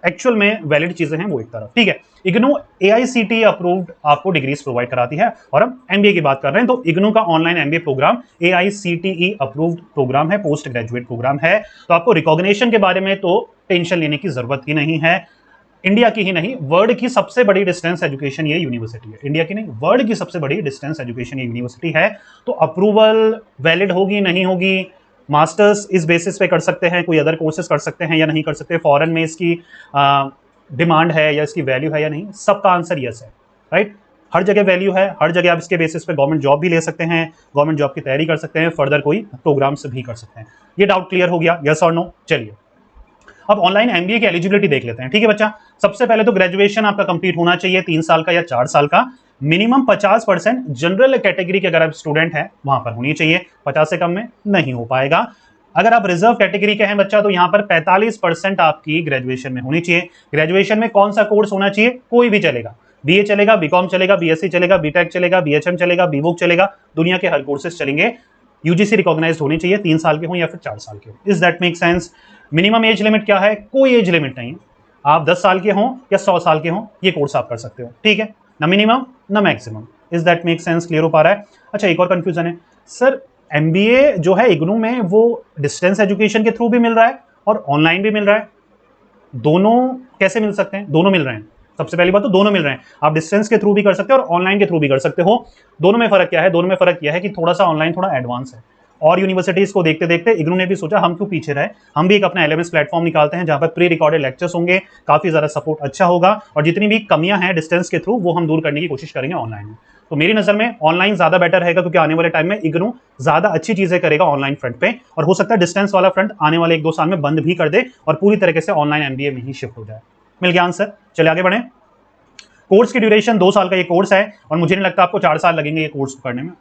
Actual में valid चीजें हैं वो एक तरफ, ठीक है। इग्नू AICTE अप्रूव्ड आपको डिग्रीज प्रोवाइड कराती है, और हम MBA की बात कर रहे हैं तो इग्नू का online MBA program AICTE approved program है, पोस्ट ग्रेजुएट प्रोग्राम है। तो आपको रिकॉग्निशन के बारे में तो टेंशन लेने की जरूरत ही नहीं है। इंडिया की ही नहीं, वर्ल्ड की सबसे बड़ी डिस्टेंस एजुकेशन ये यूनिवर्सिटी है। इंडिया की नहीं, वर्ल्ड की सबसे बड़ी डिस्टेंस एजुकेशन ये यूनिवर्सिटी है। तो अप्रूवल वैलिड होगी नहीं होगी, मास्टर्स इस बेसिस पे कर सकते हैं, कोई अदर कोर्सेज कर सकते हैं या नहीं कर सकते, फॉरेन में इसकी डिमांड है या इसकी वैल्यू है या नहीं, सबका आंसर यस है, राइट। हर जगह वैल्यू है, हर जगह आप इसके बेसिस पे गवर्नमेंट जॉब भी ले सकते हैं, गवर्नमेंट जॉब की तैयारी कर सकते हैं, फर्दर कोई प्रोग्राम्स भी कर सकते हैं। ये डाउट क्लियर हो गया, यस और नो। चलिए अब ऑनलाइन MBA की एलिजिबिलिटी देख लेते हैं, ठीक है बच्चा। सबसे पहले तो ग्रेजुएशन आपका कंप्लीट होना चाहिए 3 साल का या 4 साल का। मिनिमम 50% जनरल कैटेगरी के अगर आप स्टूडेंट हैं वहां पर होनी चाहिए, 50 से कम में नहीं हो पाएगा। अगर आप रिजर्व कैटेगरी के हैं बच्चा तो यहां पर 45% आपकी ग्रेजुएशन में होनी चाहिए। ग्रेजुएशन में कौन सा कोर्स होना चाहिए, कोई भी चलेगा, BA चलेगा, BCom चलेगा, BSc चलेगा, BTech चलेगा, BHM चलेगा, BVoc चलेगा, दुनिया के हर कोर्सेज चलेंगे। UGC रिकॉग्नाइज्ड होनी चाहिए, 3 साल के हों या फिर 4 साल के हो। Is that make sense? Minimum age limit क्या है, कोई एज लिमिट नहीं है। आप 10 साल के हों या 100 साल के हों, ये कोर्स आप कर सकते हो, ठीक है ना, मिनिमम ना maximum. Is that make sense? Clear हो पा रहा है? अच्छा, एक और कंफ्यूजन है सर, MBA जो है इग्नू में वो डिस्टेंस एजुकेशन के थ्रू भी मिल रहा है और ऑनलाइन भी मिल रहा है, दोनों कैसे मिल सकते हैं? दोनों मिल रहे हैं। सबसे पहली बात तो दोनों मिल रहे हैं, आप डिस्टेंस के थ्रू भी कर सकते हो और ऑनलाइन के थ्रू भी कर सकते हो। दोनों में फर्क क्या है? दोनों में फर्क यह है कि थोड़ा सा ऑनलाइन थोड़ा एडवांस है, और यूनिवर्सिटीज को देखते देखते इग्नू ने भी सोचा हम क्यों पीछे रहे, हम भी एक अपना LMS प्लेटफॉर्म निकालते हैं जहां पर प्री रिकॉर्डेड लेक्चर्स होंगे, काफी ज्यादा सपोर्ट अच्छा होगा, और जितनी भी कमियां हैं डिस्टेंस के थ्रू वो हम दूर करने की कोशिश करेंगे ऑनलाइन में। तो मेरी नजर में ऑनलाइन ज्यादा बेटर रहेगा, क्योंकि आने वाले टाइम में इग्नू ज्यादा अच्छी चीजें करेगा ऑनलाइन फ्रंट पे, और हो सकता है डिस्टेंस वाला फ्रंट आने वाले 1-2 साल में बंद भी कर दे और पूरी तरीके से ऑनलाइन MBA में ही शिफ्ट हो जाए। मिल गया आंसर? चले आगे बढ़े। कोर्स की ड्यूरेशन 2 साल का ये कोर्स है, और मुझे नहीं लगता आपको 4 साल लगेंगे ये कोर्स करने में।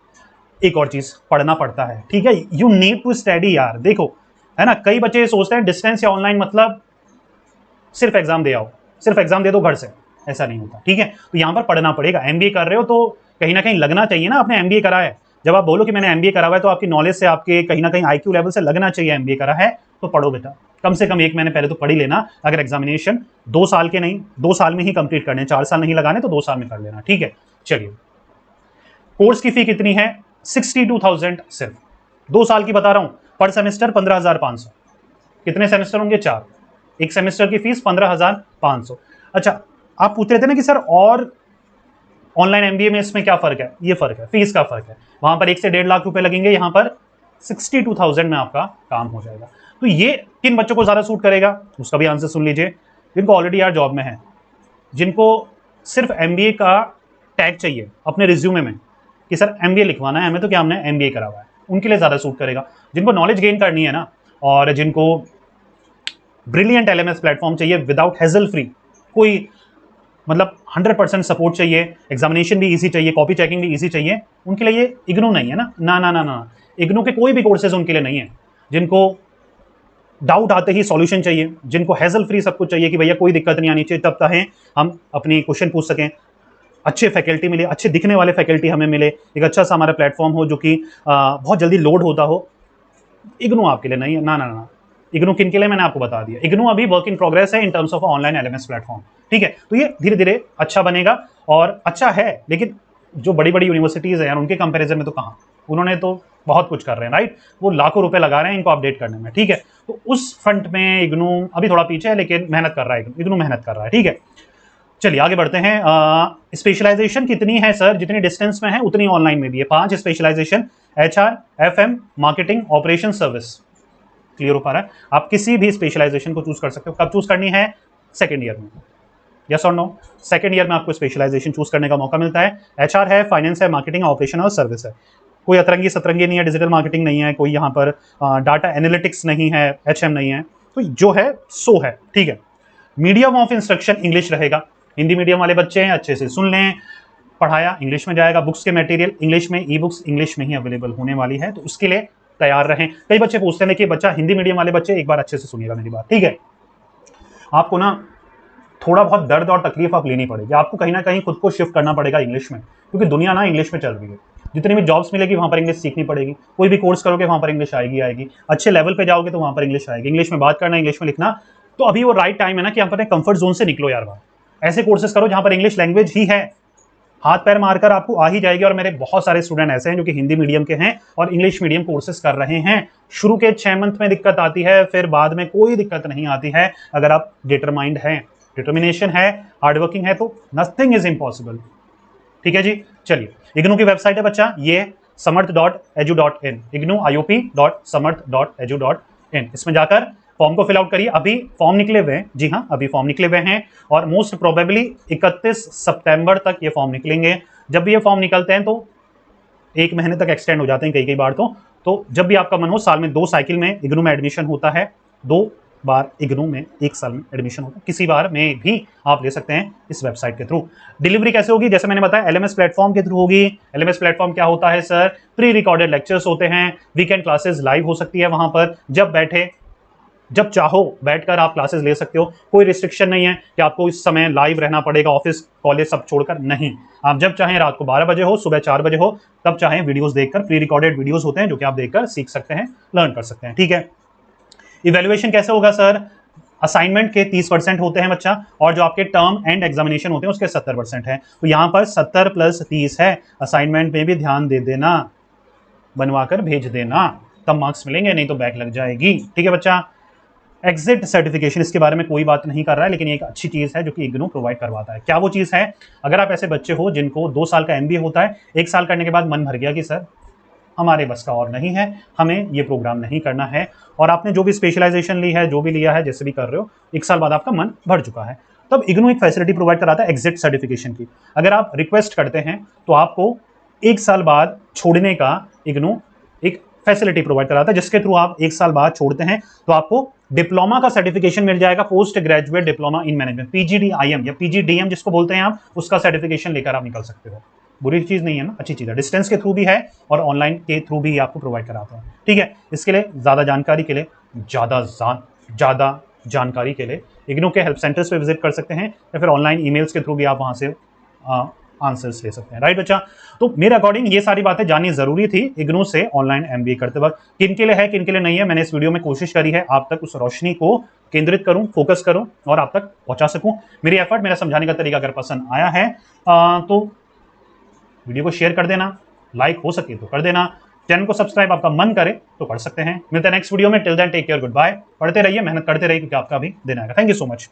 एक और चीज, पढ़ना पड़ता है, ठीक है, यू नीड टू स्टडी यार। देखो है ना, कई बच्चे सोचते हैं डिस्टेंस या ऑनलाइन मतलब सिर्फ एग्जाम दे आओ, सिर्फ एग्जाम दे दो घर से, ऐसा नहीं होता, ठीक है। तो यहां पर पढ़ना पड़ेगा। MBA कर रहे हो तो कहीं ना कहीं लगना चाहिए ना आपने MBA करा है। जब आप बोलो कि मैंने MBA करा हुआ है तो आपकी नॉलेज से, आपके कहीं ना कहीं IQ लेवल से लगना चाहिए MBA करा है। तो पढ़ो बेटा, कम से कम 1 महीने पहले तो पढ़ ही लेना। अगर एग्जामिनेशन 2 साल के नहीं, 2 साल में ही कंप्लीट करने, 4 साल नहीं लगाने, तो 2 साल में कर लेना, ठीक है। चलिए, कोर्स की फी कितनी है? 62,000 सिर्फ 2 साल की बता रहा हूं, पर सेमेस्टर 15,500। कितने सेमेस्टर होंगे? 4। एक सेमेस्टर की फीस 15,500। अच्छा, आप पूछ रहे थे ना कि सर और ऑनलाइन MBA में इसमें क्या फर्क है? ये फर्क है, फीस का फर्क है। वहां पर 1 से 1.5 लाख रुपए लगेंगे, यहां पर 62,000 में आपका काम हो जाएगा। तो ये किन बच्चों को ज्यादा सूट करेगा, उसका भी आंसर सुन लीजिए। जिनको ऑलरेडी यार जॉब में है, जिनको सिर्फ MBA का टैग चाहिए अपने रिज्यूमे में कि सर MBA लिखवाना है हमें, तो क्या हमने MBA करा हुआ है, उनके लिए ज्यादा सूट करेगा। जिनको नॉलेज गेन करनी है ना, और जिनको ब्रिलियंट LMS प्लेटफॉर्म चाहिए विदाउट हेजल फ्री, कोई मतलब 100% सपोर्ट चाहिए, एग्जामिनेशन भी इजी चाहिए, कॉपी चेकिंग भी इजी चाहिए, उनके लिए ये इग्नू नहीं है ना। ना ना ना ना, इग्नू के कोई भी कोर्सेज उनके लिए नहीं है। जिनको डाउट आते ही सॉल्यूशन चाहिए, जिनको हेजल फ्री सब कुछ चाहिए कि भैया कोई दिक्कत नहीं आनी चाहिए, तब चाहे हम अपनी क्वेश्चन पूछ सकें, अच्छे फैकल्टी मिले, अच्छे दिखने वाले फैकल्टी हमें मिले, एक अच्छा सा हमारा प्लेटफॉर्म हो जो कि बहुत जल्दी लोड होता हो, इग्नू आपके लिए नहीं है। ना ना ना, इग्नू किन के लिए मैंने आपको बता दिया। इग्नू अभी वर्क इन प्रोग्रेस है in terms of online LMS platform, ठीक है। तो ये धीरे धीरे अच्छा बनेगा, और अच्छा है, लेकिन जो बड़ी बड़ी यूनिवर्सिटीज है यार, उनके कंपैरिजन में तो कहाँ, उन्होंने तो बहुत कुछ कर रहे हैं, राइट। वो लाखों रुपए लगा रहे हैं इनको अपडेट करने में, ठीक है। तो उस फ्रंट में इग्नू अभी थोड़ा पीछे है, लेकिन मेहनत कर रहा है, इग्नू मेहनत कर रहा है, ठीक है। चलिए आगे बढ़ते हैं। स्पेशलाइजेशन कितनी है सर? जितनी डिस्टेंस में है उतनी ऑनलाइन में भी है। 5 specialization, HR, FM, marketing, operation, service. Clear हो पा रहा है? आप किसी भी स्पेशलाइजेशन को चूज कर सकते हो। कब चूज करनी है? सेकेंड ईयर में। यस और नो? सेकेंड ईयर में आपको स्पेशलाइजेशन चूज करने का मौका मिलता है। HR है, फाइनेंस है, मार्केटिंग, ऑपरेशन और सर्विस है। कोई अतरंगी सतरंगी नहीं है, डिजिटल मार्केटिंग नहीं है, कोई यहाँ पर डाटा एनालिटिक्स नहीं है, HM नहीं है। तो जो है सो है, ठीक है। मीडियम ऑफ इंस्ट्रक्शन इंग्लिश रहेगा। हिंदी मीडियम वाले बच्चे हैं, अच्छे से सुन लें, पढ़ाया इंग्लिश में जाएगा। बुक्स के मटेरियल इंग्लिश में, ई-बुक्स इंग्लिश में ही अवेलेबल होने वाली है, तो उसके लिए तैयार रहें। कई बच्चे पूछते हैं कि बच्चा हिंदी मीडियम वाले बच्चे एक बार अच्छे से सुनिएगा मेरी बात, ठीक है। आपको ना थोड़ा बहुत दर्द और तकलीफ आप लेनी पड़ेगी, आपको कहीं ना कहीं खुद को शिफ्ट करना पड़ेगा इंग्लिश में, क्योंकि दुनिया ना इंग्लिश में चल रही है। जितनी भी जॉब्स मिलेगी वहां पर इंग्लिश सीखनी पड़ेगी। कोई भी कोर्स करोगे वहां पर इंग्लिश आएगी आएगी। अच्छे लेवल पे जाओगे तो वहां पर इंग्लिश आएगी। इंग्लिश में बात करना, इंग्लिश में लिखना तो अभी वो राइट टाइम है ना कि आप अपने कंफर्ट जोन से निकलो यार बाहर, ऐसे कोर्सेज करो जहां पर इंग्लिश लैंग्वेज ही है, हाथ पैर मारकर आपको आ ही जाएगी। और मेरे बहुत सारे स्टूडेंट ऐसे हैं जो कि हिंदी मीडियम के हैं और इंग्लिश मीडियम कोर्सेज कर रहे हैं। शुरू के 6 मंथ में दिक्कत आती है, फिर बाद में कोई दिक्कत नहीं आती है अगर आप डिटरमाइंड हैं, डिटर्मिनेशन है, हार्डवर्किंग है, तो नथिंग इज इम्पॉसिबल। ठीक है जी, चलिए इग्नू की वेबसाइट है बच्चा, ये samarth.edu.in, ignuiop.samarth.edu.in, इसमें जाकर फॉर्म को फिल आउट करिए। अभी फॉर्म निकले हुए हैं, जी हाँ अभी फॉर्म निकले हुए हैं और मोस्ट प्रोबेबली 31 सितंबर तक ये फॉर्म निकलेंगे। जब भी ये फॉर्म निकलते हैं तो 1 महीने तक एक्सटेंड हो जाते हैं कई कई बार। तो जब भी आपका मन हो, साल में 2 साइकिल में इग्नू में एडमिशन होता है, 2 बार इग्नू में 1 साल में एडमिशन होता है, किसी बार में भी आप ले सकते हैं इस वेबसाइट के थ्रू। डिलीवरी कैसे होगी, जैसे मैंने बताया एलएमएस प्लेटफॉर्म के थ्रू होगी। एलएमएस प्लेटफॉर्म क्या होता है सर, प्री रिकॉर्डेड लेक्चर्स होते हैं, वीकेंड क्लासेस लाइव हो सकती है वहां पर, जब बैठे जब चाहो बैठकर आप क्लासेस ले सकते हो, कोई रिस्ट्रिक्शन नहीं है कि आपको इस समय लाइव रहना पड़ेगा, ऑफिस कॉलेज सब छोड़कर, नहीं। आप जब चाहें, रात को 12 बजे हो, सुबह 4 बजे हो, तब चाहें वीडियोस देखकर, प्री रिकॉर्डेड वीडियोस होते हैं जो कि आप देखकर सीख सकते हैं, लर्न कर सकते हैं। ठीक है, इवैल्यूएशन कैसे होगा सर, असाइनमेंट के 30% होते हैं बच्चा, और जो आपके टर्म एंड एग्जामिनेशन होते हैं उसके 70% है। तो यहाँ पर 70 + 30 है, असाइनमेंट में भी ध्यान दे देना, बनवाकर भेज देना, तब मार्क्स मिलेंगे, नहीं तो बैक लग जाएगी। ठीक है बच्चा, एग्जिट सर्टिफिकेशन, इसके बारे में कोई बात नहीं कर रहा है, लेकिन ये एक अच्छी चीज़ है जो कि इग्नू प्रोवाइड करवाता है। क्या वो चीज़ है, अगर आप ऐसे बच्चे हो जिनको 2 साल का एमबीए होता है, 1 साल करने के बाद मन भर गया कि सर हमारे बस का और नहीं है, हमें ये प्रोग्राम नहीं करना है, और आपने जो भी स्पेशलाइजेशन ली है, जो भी लिया है, जैसे भी कर रहे हो, 1 साल बाद आपका मन भर चुका है, तब इग्नू एक फैसिलिटी प्रोवाइड कराता है एग्जिट सर्टिफिकेशन की। अगर आप रिक्वेस्ट करते हैं तो आपको 1 साल बाद छोड़ने का इग्नू एक फैसिलिटी प्रोवाइड कराता है, जिसके थ्रू आप 1 साल बाद छोड़ते हैं तो आपको डिप्लोमा का सर्टिफिकेशन मिल जाएगा, post graduate diploma in management, PGDIM या पीजीडीएम जिसको बोलते हैं आप, उसका सर्टिफिकेशन लेकर आप निकल सकते हो। बुरी चीज़ नहीं है ना, अच्छी चीज़ है। डिस्टेंस के थ्रू भी है और ऑनलाइन के थ्रू भी आपको प्रोवाइड कराते हैं। ठीक है, इसके लिए ज़्यादा जानकारी के लिए, ज़्यादा जानकारी के लिए इग्नू के हेल्प सेंटर्स पे विजिट कर सकते हैं, या फिर ऑनलाइन ईमेल्स के थ्रू भी आप वहाँ से आंसर्स ले सकते हैं। राइट बच्चा, तो मेरे अकॉर्डिंग ये सारी बातें जाननी जरूरी थी इग्नू से ऑनलाइन एमबीए करते वक्त। किन के लिए है, किन के लिए नहीं है, मैंने इस वीडियो में कोशिश करी है आप तक उस रोशनी को केंद्रित करूं, फोकस करूं और आप तक पहुंचा सकूं। मेरी एफर्ट, मेरा समझाने का तरीका अगर पसंद आया है तो वीडियो को शेयर कर देना, लाइक हो सके तो कर देना, चैनल को सब्सक्राइब आपका मन करे तो कर सकते हैं। मिलते हैं नेक्स्ट वीडियो में, till then take care, good bye. पढ़ते रहिए, मेहनत करते रहिए, क्योंकि आपका भी दिन आएगा। Thank you so much.